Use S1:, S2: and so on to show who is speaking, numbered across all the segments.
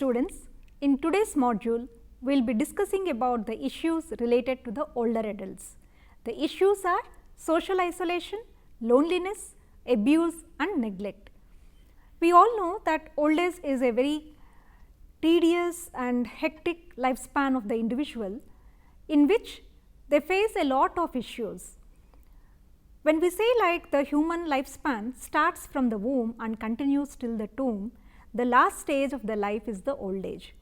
S1: students, in today's module, we will be discussing about the issues related to the older adults. The issues are social isolation, loneliness, abuse and neglect. We all know that old age is a very tedious and hectic lifespan of the individual, in which they face a lot of issues. When we say like the human lifespan starts from the womb and continues till the tomb, the last stage of the life is the old age.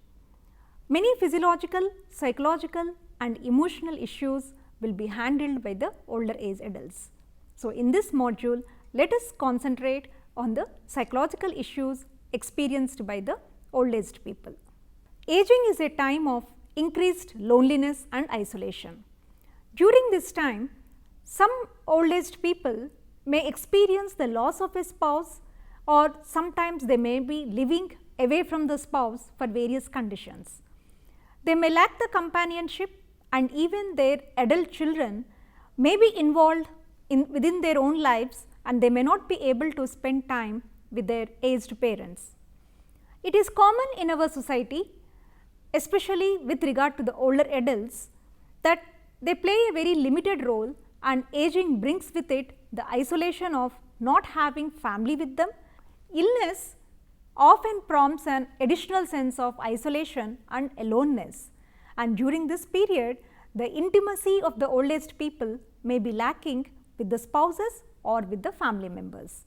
S1: Many physiological, psychological and emotional issues will be handled by the older age adults. So, in this module, let us concentrate on the psychological issues experienced by the old aged people. Aging is a time of increased loneliness and isolation. During this time, some old aged people may experience the loss of a spouse, or sometimes they may be living away from the spouse for various conditions. They may lack the companionship, and even their adult children may be involved within their own lives, and they may not be able to spend time with their aged parents. It is common in our society, especially with regard to the older adults, that they play a very limited role, and aging brings with it the isolation of not having family with them. Illness often prompts an additional sense of isolation and aloneness, and during this period, the intimacy of the old aged people may be lacking with the spouses or with the family members.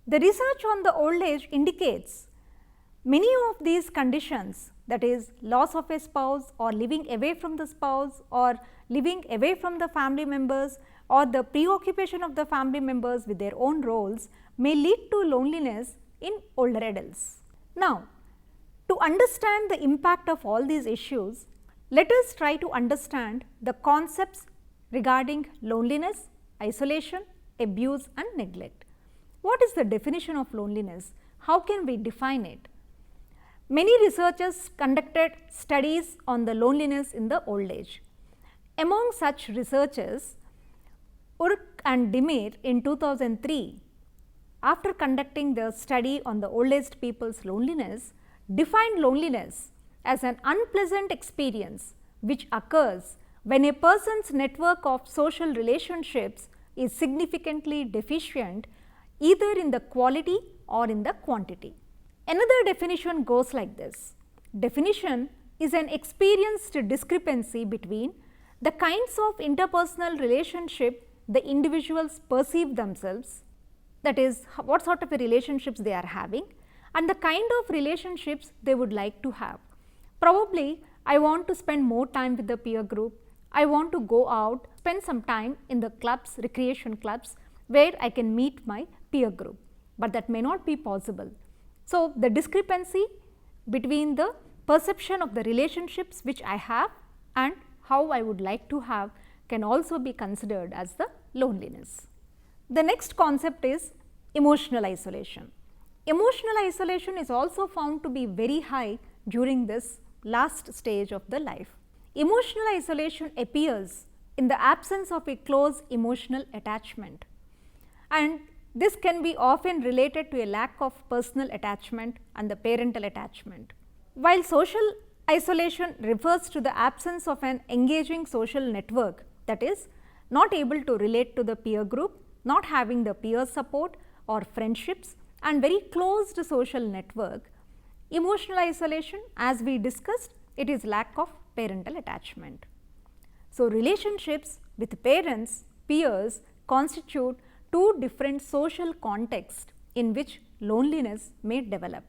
S1: The research on the old age indicates many of these conditions, that is loss of a spouse or living away from the spouse or living away from the family members or the preoccupation of the family members with their own roles, may lead to loneliness in older adults. Now, to understand the impact of all these issues, let us try to understand the concepts regarding loneliness, isolation, abuse and neglect. What is the definition of loneliness? How can we define it? Many researchers conducted studies on the loneliness in the old age. Among such researchers, Urk and Demir in 2003, after conducting the study on the old aged people's loneliness, defined loneliness as an unpleasant experience which occurs when a person's network of social relationships is significantly deficient, either in the quality or in the quantity. Another definition goes like this. Definition is an experienced discrepancy between the kinds of interpersonal relationship the individuals perceive themselves, that is what sort of a relationships they are having, and the kind of relationships they would like to have. Probably I want to spend more time with the peer group, I want to go out, spend some time in the clubs, recreation clubs where I can meet my peer group, but that may not be possible. So, the discrepancy between the perception of the relationships which I have and how I would like to have can also be considered as the loneliness. The next concept is emotional isolation. Emotional isolation is also found to be very high during this last stage of the life. Emotional isolation appears in the absence of a close emotional attachment, and this can be often related to a lack of personal attachment and the parental attachment. While social isolation refers to the absence of an engaging social network, that is not able to relate to the peer group, not having the peer support or friendships and very closed social network. Emotional isolation, as we discussed, it is lack of parental attachment. So, relationships with parents, peers constitute two different social contexts in which loneliness may develop.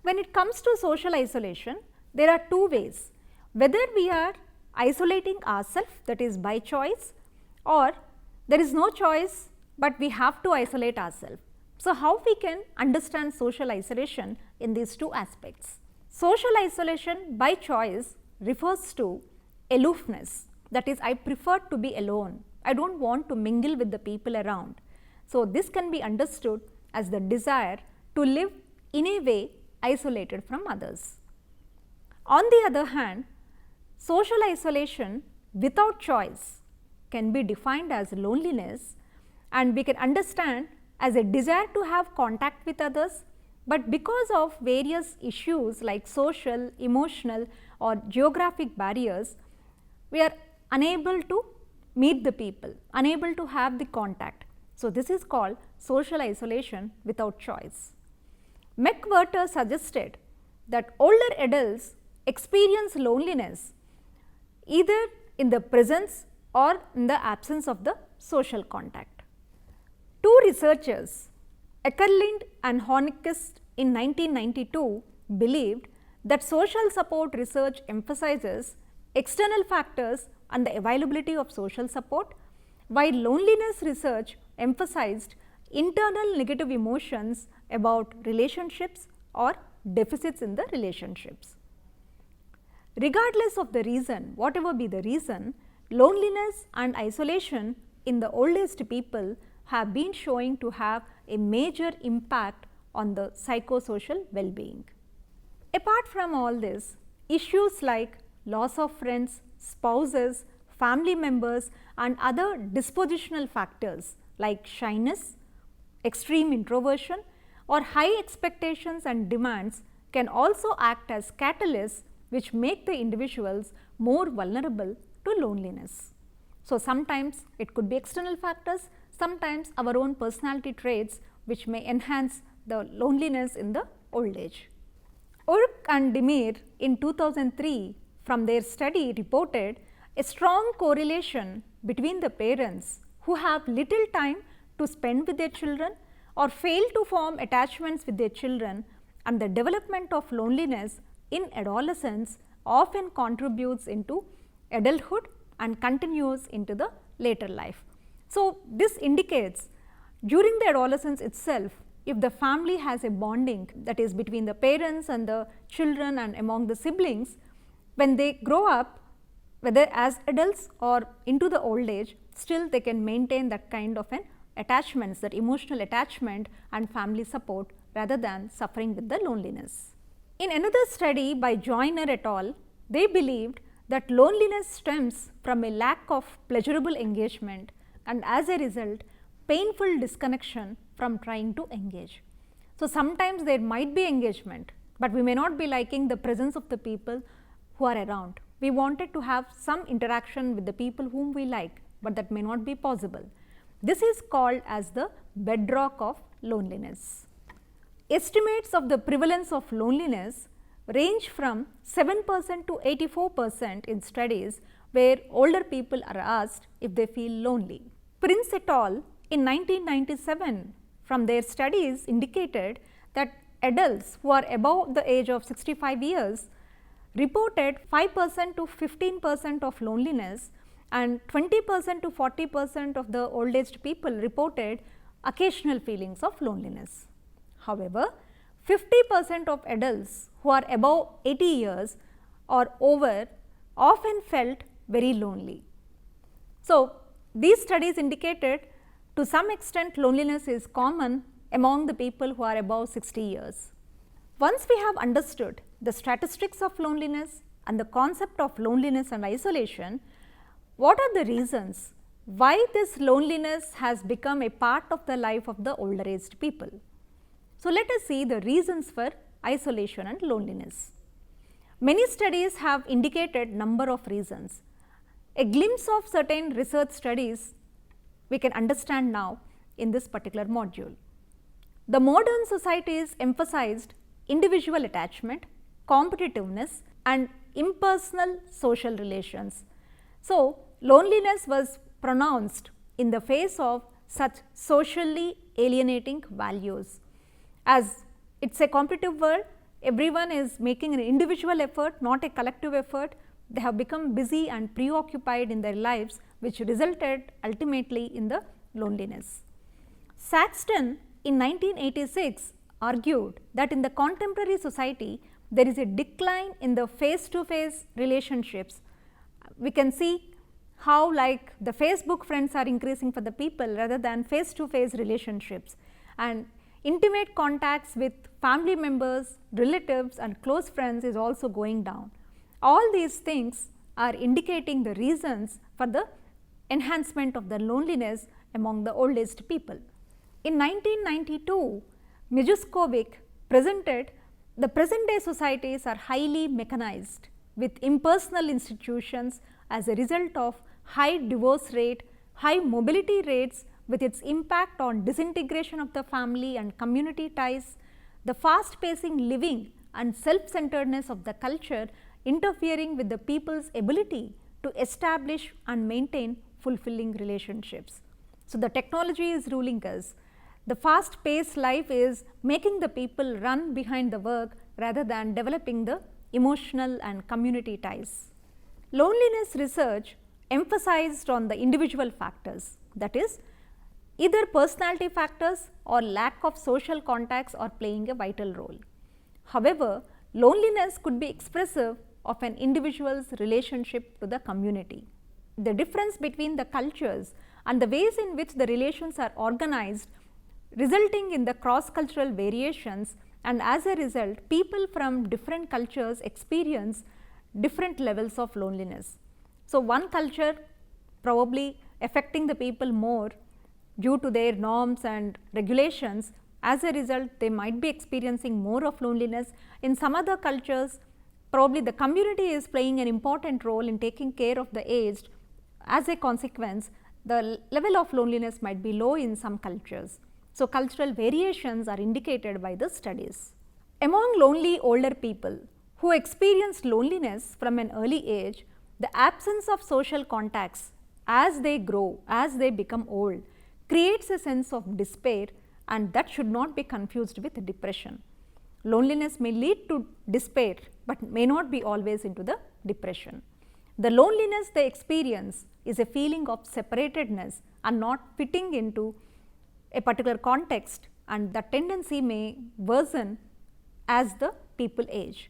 S1: When it comes to social isolation, there are two ways: whether we are isolating ourselves, that is by choice, or there is no choice but we have to isolate ourselves. So, how we can understand social isolation in these two aspects? Social isolation by choice refers to aloofness, that is I prefer to be alone, I do not want to mingle with the people around. So, this can be understood as the desire to live in a way isolated from others. On the other hand, social isolation without choice can be defined as loneliness, and we can understand as a desire to have contact with others, But because of various issues like social, emotional or geographic barriers, we are unable to meet the people, unable to have the contact. So, this is called social isolation without choice. McWhirter suggested that older adults experience loneliness either in the presence or in the absence of the social contact. Two researchers, Eckerlind and Hornquist in 1992 believed that social support research emphasizes external factors and the availability of social support, while loneliness research emphasized internal negative emotions about relationships or deficits in the relationships. Regardless of the reason, whatever be the reason, loneliness and isolation in the oldest people have been showing to have a major impact on the psychosocial well-being. Apart from all this, issues like loss of friends, spouses, family members and other dispositional factors like shyness, extreme introversion or high expectations and demands can also act as catalysts which make the individuals more vulnerable to loneliness. So, sometimes it could be external factors, sometimes our own personality traits which may enhance the loneliness in the old age. Urk and Demir in 2003 from their study reported a strong correlation between the parents who have little time to spend with their children or fail to form attachments with their children, and the development of loneliness in adolescence often contributes into adulthood and continues into the later life. So, this indicates during the adolescence itself, if the family has a bonding that is between the parents and the children and among the siblings, when they grow up whether as adults or into the old age, still they can maintain that kind of an attachments, that emotional attachment and family support rather than suffering with the loneliness. In another study by Joyner et al., they believed that loneliness stems from a lack of pleasurable engagement and as a result painful disconnection from trying to engage. So, sometimes there might be engagement, but we may not be liking the presence of the people who are around. We wanted to have some interaction with the people whom we like, but that may not be possible. This is called as the bedrock of loneliness. Estimates of the prevalence of loneliness range from 7% to 84% in studies where older people are asked if they feel lonely. Prince et al. In 1997 from their studies indicated that adults who are above the age of 65 years reported 5% to 15% of loneliness and 20% to 40% of the old aged people reported occasional feelings of loneliness. However, 50% of adults who are above 80 years or over often felt very lonely. So, these studies indicated to some extent loneliness is common among the people who are above 60 years. Once we have understood the statistics of loneliness and the concept of loneliness and isolation, what are the reasons why this loneliness has become a part of the life of the older aged people? So, let us see the reasons for isolation and loneliness. Many studies have indicated number of reasons. A glimpse of certain research studies we can understand now in this particular module. The modern societies emphasized individual attachment, competitiveness and impersonal social relations. So, loneliness was pronounced in the face of such socially alienating values. As it is a competitive world, everyone is making an individual effort, not a collective effort. They have become busy and preoccupied in their lives, which resulted ultimately in the loneliness. Saxton in 1986 argued that in the contemporary society, there is a decline in the face-to-face relationships. We can see how like the Facebook friends are increasing for the people rather than face-to-face relationships, and intimate contacts with family members, relatives and close friends is also going down. All these things are indicating the reasons for the enhancement of the loneliness among the old aged people. In 1992, Mijuskovic presented, the present day societies are highly mechanized with impersonal institutions as a result of high divorce rate, high mobility rates with its impact on disintegration of the family and community ties, the fast pacing living and self-centeredness of the culture interfering with the people's ability to establish and maintain fulfilling relationships. So, the technology is ruling us. The fast paced life is making the people run behind the work rather than developing the emotional and community ties. Loneliness research emphasized on the individual factors, that is, either personality factors or lack of social contacts are playing a vital role. However, loneliness could be expressive of an individual's relationship to the community. The difference between the cultures and the ways in which the relations are organized resulting in the cross-cultural variations, and as a result people from different cultures experience different levels of loneliness. So, one culture probably affecting the people more due to their norms and regulations, as a result they might be experiencing more of loneliness. In some other cultures, probably the community is playing an important role in taking care of the aged. As a consequence, the level of loneliness might be low in some cultures. So, cultural variations are indicated by the studies. Among lonely older people who experienced loneliness from an early age, the absence of social contacts as they grow, as they become old, creates a sense of despair, and that should not be confused with depression. Loneliness may lead to despair, but may not be always into the depression. The loneliness they experience is a feeling of separatedness and not fitting into a particular context, and the tendency may worsen as the people age.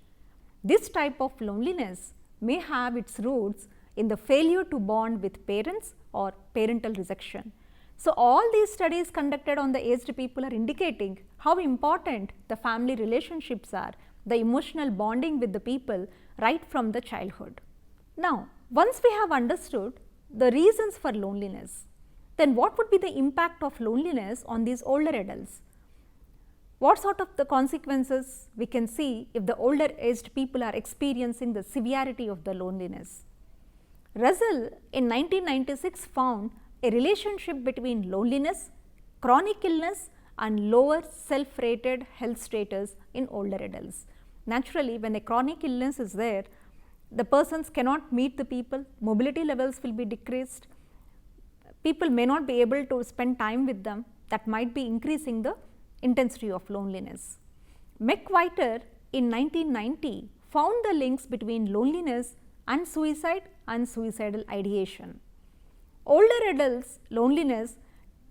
S1: This type of loneliness may have its roots in the failure to bond with parents or parental rejection. So, all these studies conducted on the aged people are indicating how important the family relationships are, the emotional bonding with the people right from the childhood. Now, once we have understood the reasons for loneliness, then what would be the impact of loneliness on these older adults? What sort of the consequences we can see if the older aged people are experiencing the severity of the loneliness? Russell in 1996 found a relationship between loneliness, chronic illness and lower self-rated health status in older adults. Naturally, when a chronic illness is there, the persons cannot meet the people, mobility levels will be decreased, people may not be able to spend time with them, that might be increasing the intensity of loneliness. McWhiter in 1990 found the links between loneliness and suicide and suicidal ideation. Older adults' loneliness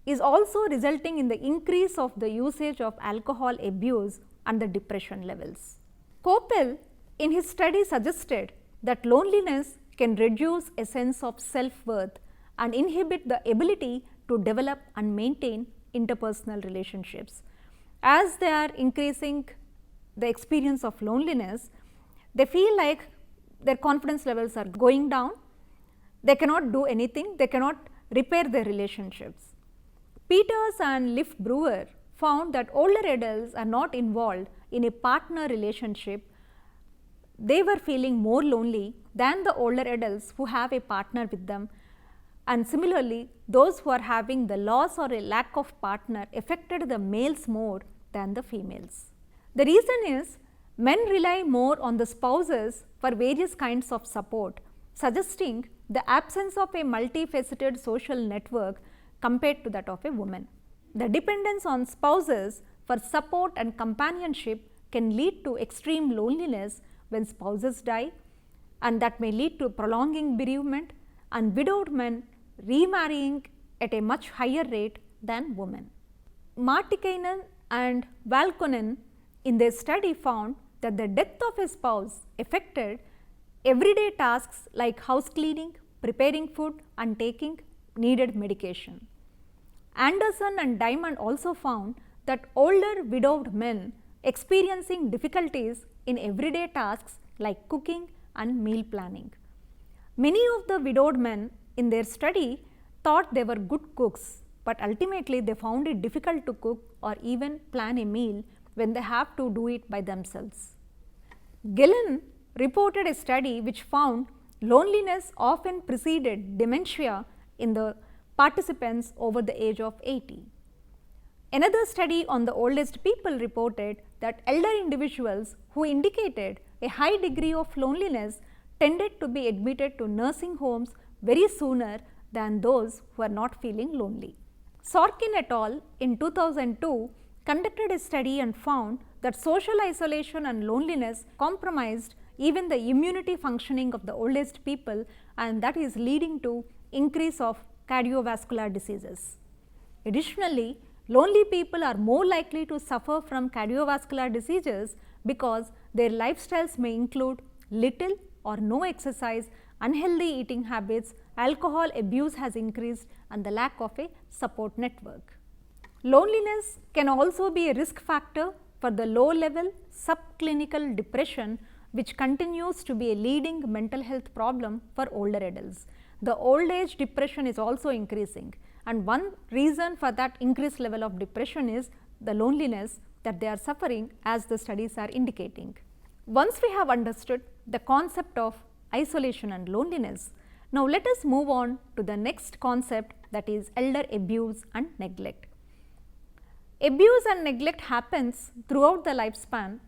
S1: is also resulting in the increase of the usage of alcohol abuse and the depression levels. Koppel in his study suggested that loneliness can reduce a sense of self-worth and inhibit the ability to develop and maintain interpersonal relationships. As they are increasing the experience of loneliness, they feel like their confidence levels are going down, they cannot do anything, they cannot repair their relationships. Peters and Liff Brewer found that older adults are not involved in a partner relationship, they were feeling more lonely than the older adults who have a partner with them, and similarly those who are having the loss or a lack of partner affected the males more than the females. The reason is men rely more on the spouses for various kinds of support, suggesting the absence of a multifaceted social network compared to that of a woman. The dependence on spouses for support and companionship can lead to extreme loneliness when spouses die, and that may lead to prolonging bereavement and widowed men remarrying at a much higher rate than women. Martikainen and Valkonen in their study found that the death of a spouse affected everyday tasks like house cleaning, preparing food and taking needed medication. Anderson and Diamond also found that older widowed men experiencing difficulties in everyday tasks like cooking and meal planning. Many of the widowed men in their study thought they were good cooks, but ultimately they found it difficult to cook or even plan a meal when they have to do it by themselves. Gillen reported a study which found loneliness often preceded dementia in the participants over the age of 80. Another study on the oldest people reported that elder individuals who indicated a high degree of loneliness tended to be admitted to nursing homes very sooner than those who are not feeling lonely. Sorkin et al. In 2002 conducted a study and found that social isolation and loneliness compromised even the immunity functioning of the oldest people, and that is leading to increase of cardiovascular diseases. Additionally, lonely people are more likely to suffer from cardiovascular diseases because their lifestyles may include little or no exercise, unhealthy eating habits, alcohol abuse has increased, and the lack of a support network. Loneliness can also be a risk factor for the low level subclinical depression, which continues to be a leading mental health problem for older adults. The old age depression is also increasing, and one reason for that increased level of depression is the loneliness that they are suffering, as the studies are indicating. Once we have understood the concept of isolation and loneliness, now let us move on to the next concept, that is elder abuse and neglect. Abuse and neglect happens throughout the lifespan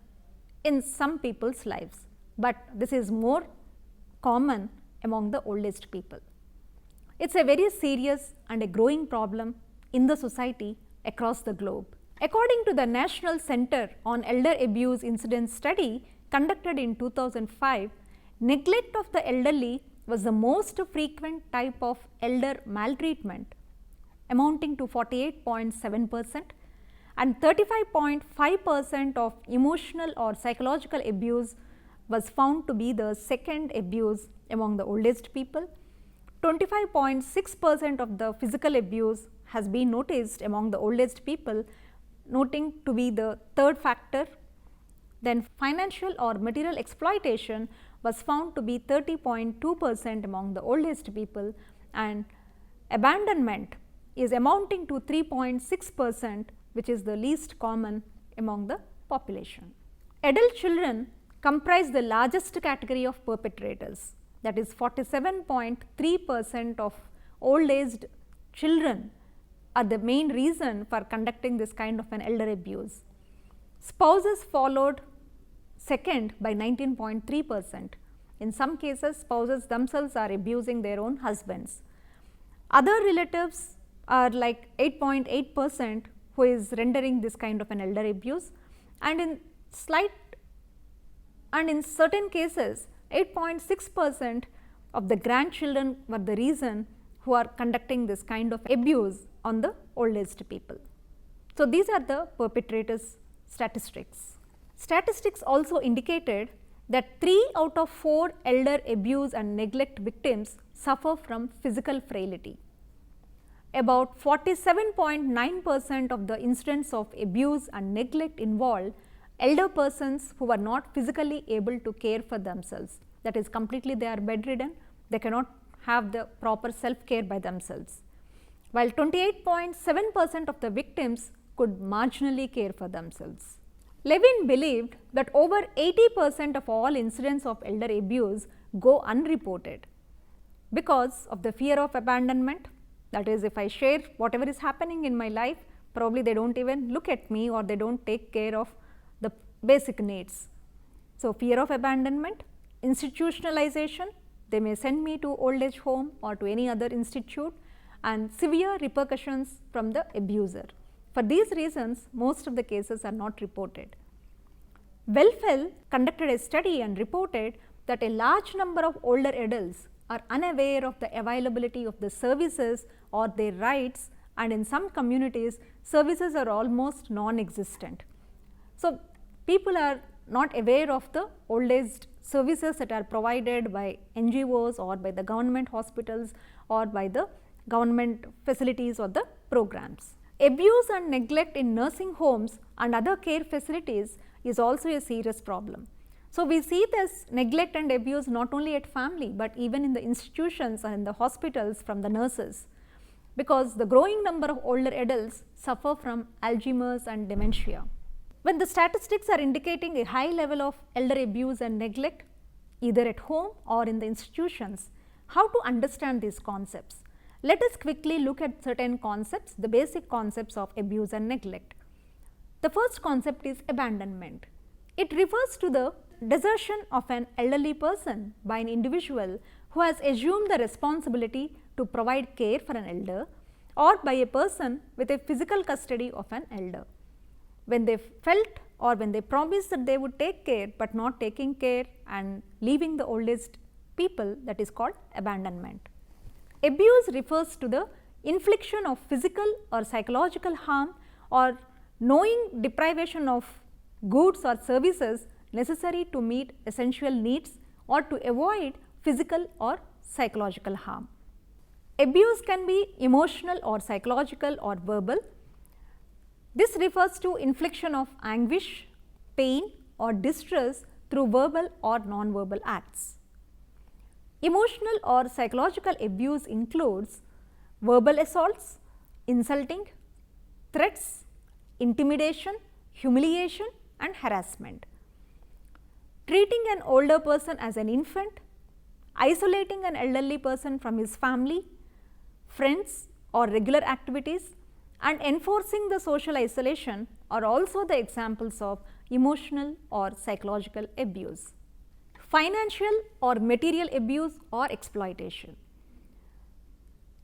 S1: in some people's lives, but this is more common among the oldest people. It is a very serious and a growing problem in the society across the globe. According to the National Center on Elder Abuse Incidence study conducted in 2005, neglect of the elderly was the most frequent type of elder maltreatment, amounting to 48.7%, and 35.5% of emotional or psychological abuse was found to be the second abuse among the oldest people. 25.6% of the physical abuse has been noticed among the oldest people, noting to be the third factor. Then financial or material exploitation was found to be 30.2% among the oldest people, and abandonment is amounting to 3.6%, which is the least common among the population. Adult children comprise the largest category of perpetrators, that is 47.3% of old aged children are the main reason for conducting this kind of an elder abuse. Spouses followed second by 19.3%. In some cases, spouses themselves are abusing their own husbands. Other relatives are like 8.8% who is rendering this kind of an elder abuse, and in certain cases 8.6% of the grandchildren were the reason who are conducting this kind of abuse on the oldest people. So, these are the perpetrators statistics. Statistics also indicated that 3 out of 4 elder abuse and neglect victims suffer from physical frailty. About 47.9% of the incidents of abuse and neglect involved elder persons who were not physically able to care for themselves, that is completely they are bedridden, they cannot have the proper self care by themselves, while 28.7% of the victims could marginally care for themselves. Levin believed that over 80% of all incidents of elder abuse go unreported because of the fear of abandonment, that is, if I share whatever is happening in my life, probably they do not even look at me or they do not take care of the basic needs. So, fear of abandonment, institutionalization, they may send me to old age home or to any other institute, and severe repercussions from the abuser. For these reasons, most of the cases are not reported. Welfel conducted a study and reported that a large number of older adults are unaware of the availability of the services or their rights, and in some communities services are almost non-existent. So, people are not aware of the old age services that are provided by NGOs or by the government hospitals or by the government facilities or the programs. Abuse and neglect in nursing homes and other care facilities is also a serious problem. So, we see this neglect and abuse not only at family, but even in the institutions and in the hospitals from the nurses, because the growing number of older adults suffer from Alzheimer's and dementia. When the statistics are indicating a high level of elder abuse and neglect, either at home or in the institutions, how to understand these concepts? Let us quickly look at certain concepts, the basic concepts of abuse and neglect. The first concept is abandonment. It refers to the desertion of an elderly person by an individual who has assumed the responsibility to provide care for an elder, or by a person with a physical custody of an elder. When they felt or when they promised that they would take care, but not taking care and leaving the oldest people, that is called abandonment. Abuse refers to the infliction of physical or psychological harm or knowing deprivation of goods or services necessary to meet essential needs or to avoid physical or psychological harm. Abuse can be emotional or psychological or verbal. This refers to infliction of anguish, pain or distress through verbal or non-verbal acts. Emotional or psychological abuse includes verbal assaults, insulting, threats, intimidation, humiliation and harassment. Treating an older person as an infant, isolating an elderly person from his family, friends or regular activities, and enforcing the social isolation are also the examples of emotional or psychological abuse. Financial or material abuse or exploitation.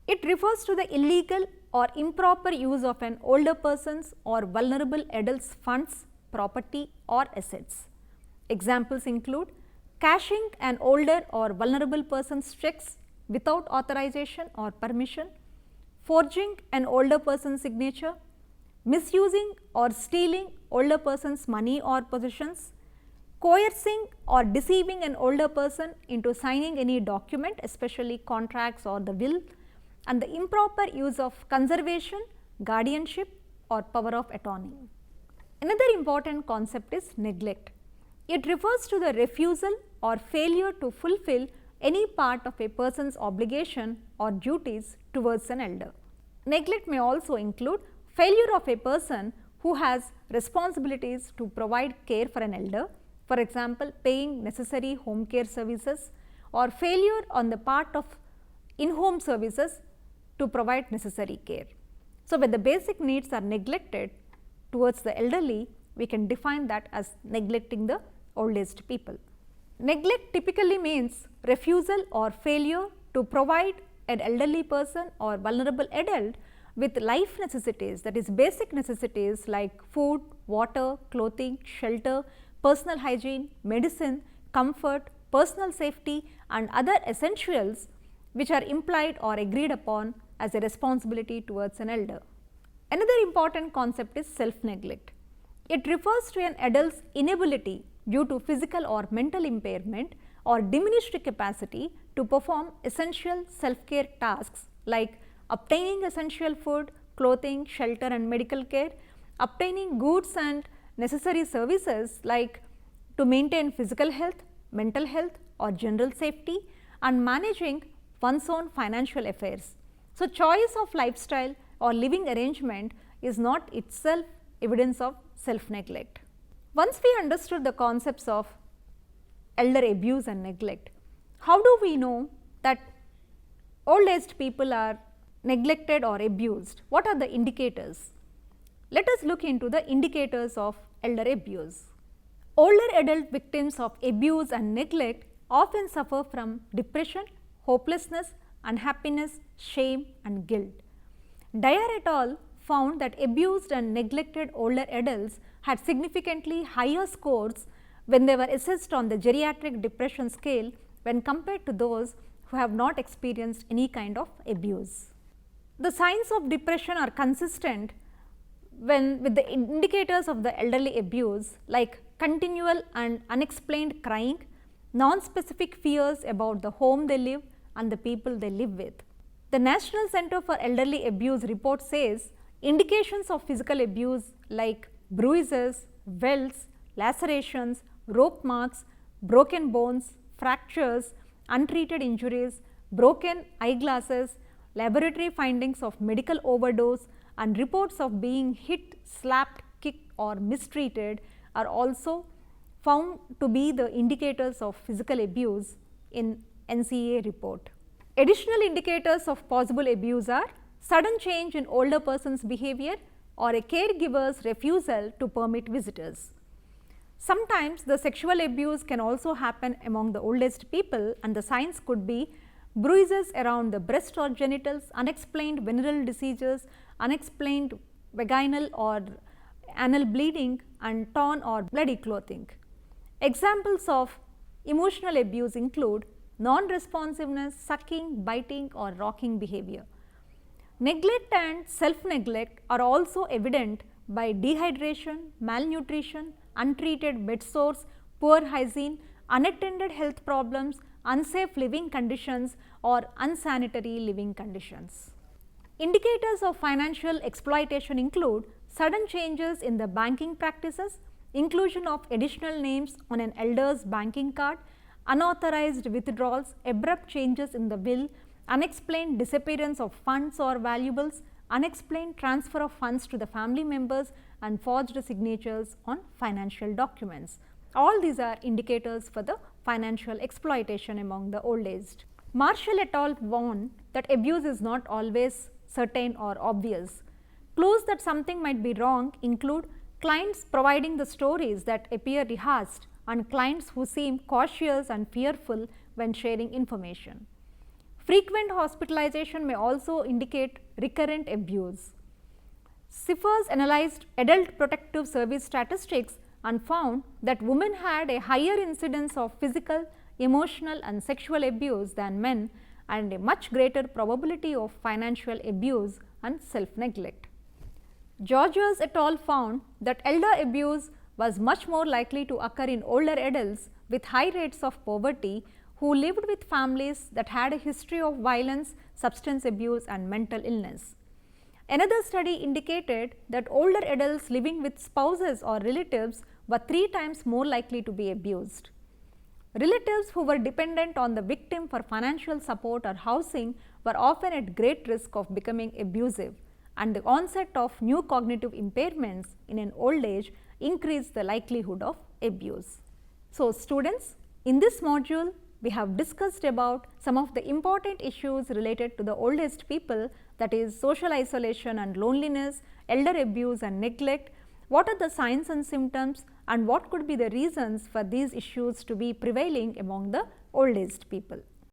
S1: It refers to the illegal or improper use of an older person's or vulnerable adult's funds, property or assets. Examples include cashing an older or vulnerable person's checks without authorization or permission, forging an older person's signature, misusing or stealing older person's money or possessions, coercing or deceiving an older person into signing any document, especially contracts or the will, and the improper use of conservation, guardianship or power of attorney. Another important concept is neglect. It refers to the refusal or failure to fulfill any part of a person's obligation or duties towards an elder. Neglect may also include failure of a person who has responsibilities to provide care for an elder, for example, paying necessary home care services, or failure on the part of in-home services to provide necessary care. So, when the basic needs are neglected towards the elderly, we can define that as neglecting the oldest people. Neglect typically means refusal or failure to provide an elderly person or vulnerable adult with life necessities, that is basic necessities like food, water, clothing, shelter, personal hygiene, medicine, comfort, personal safety and other essentials which are implied or agreed upon as a responsibility towards an elder. Another important concept is self-neglect. It refers to an adult's inability due to physical or mental impairment or diminished capacity to perform essential self-care tasks like obtaining essential food, clothing, shelter and medical care, obtaining goods and necessary services like to maintain physical health, mental health or general safety, and managing one's own financial affairs. So, choice of lifestyle or living arrangement is not itself evidence of self-neglect. Once we understood the concepts of elder abuse and neglect, how do we know that old-aged people are neglected or abused? What are the indicators? Let us look into the indicators of elder abuse. Older adult victims of abuse and neglect often suffer from depression, hopelessness, unhappiness, shame and guilt. Dyer et al. Found that abused and neglected older adults had significantly higher scores when they were assessed on the geriatric depression scale when compared to those who have not experienced any kind of abuse. The signs of depression are consistent with the indicators of the elderly abuse like continual and unexplained crying, non-specific fears about the home they live and the people they live with. The National Center for Elderly Abuse report says indications of physical abuse like bruises, welts, lacerations, rope marks, broken bones, fractures, untreated injuries, broken eyeglasses, laboratory findings of medical overdose and reports of being hit, slapped, kicked or mistreated are also found to be the indicators of physical abuse in NCA report. Additional indicators of possible abuse are sudden change in older person's behavior or a caregiver's refusal to permit visitors. Sometimes the sexual abuse can also happen among the oldest people, and the signs could be bruises around the breast or genitals, unexplained venereal diseases, unexplained vaginal or anal bleeding, and torn or bloody clothing. Examples of emotional abuse include non-responsiveness, sucking, biting or rocking behavior. Neglect and self-neglect are also evident by dehydration, malnutrition, untreated bed sores, poor hygiene, unattended health problems, unsafe living conditions or unsanitary living conditions. Indicators of financial exploitation include sudden changes in the banking practices, inclusion of additional names on an elder's banking card, unauthorized withdrawals, abrupt changes in the will, unexplained disappearance of funds or valuables, unexplained transfer of funds to the family members, and forged signatures on financial documents. All these are indicators for the financial exploitation among the old aged. Marshall et al. Warn that abuse is not always certain or obvious. Clues that something might be wrong include clients providing the stories that appear rehearsed and clients who seem cautious and fearful when sharing information. Frequent hospitalization may also indicate recurrent abuse. CIFRS analyzed adult protective service statistics and found that women had a higher incidence of physical, emotional and sexual abuse than men, and a much greater probability of financial abuse and self-neglect. Georges et al. Found that elder abuse was much more likely to occur in older adults with high rates of poverty who lived with families that had a history of violence, substance abuse and mental illness. Another study indicated that older adults living with spouses or relatives were 3 times more likely to be abused. Relatives who were dependent on the victim for financial support or housing were often at great risk of becoming abusive, and the onset of new cognitive impairments in an old age increased the likelihood of abuse. So, students, in this module we have discussed about some of the important issues related to the oldest people, that is social isolation and loneliness, elder abuse and neglect. What are the signs and symptoms, and what could be the reasons for these issues to be prevailing among the oldest people?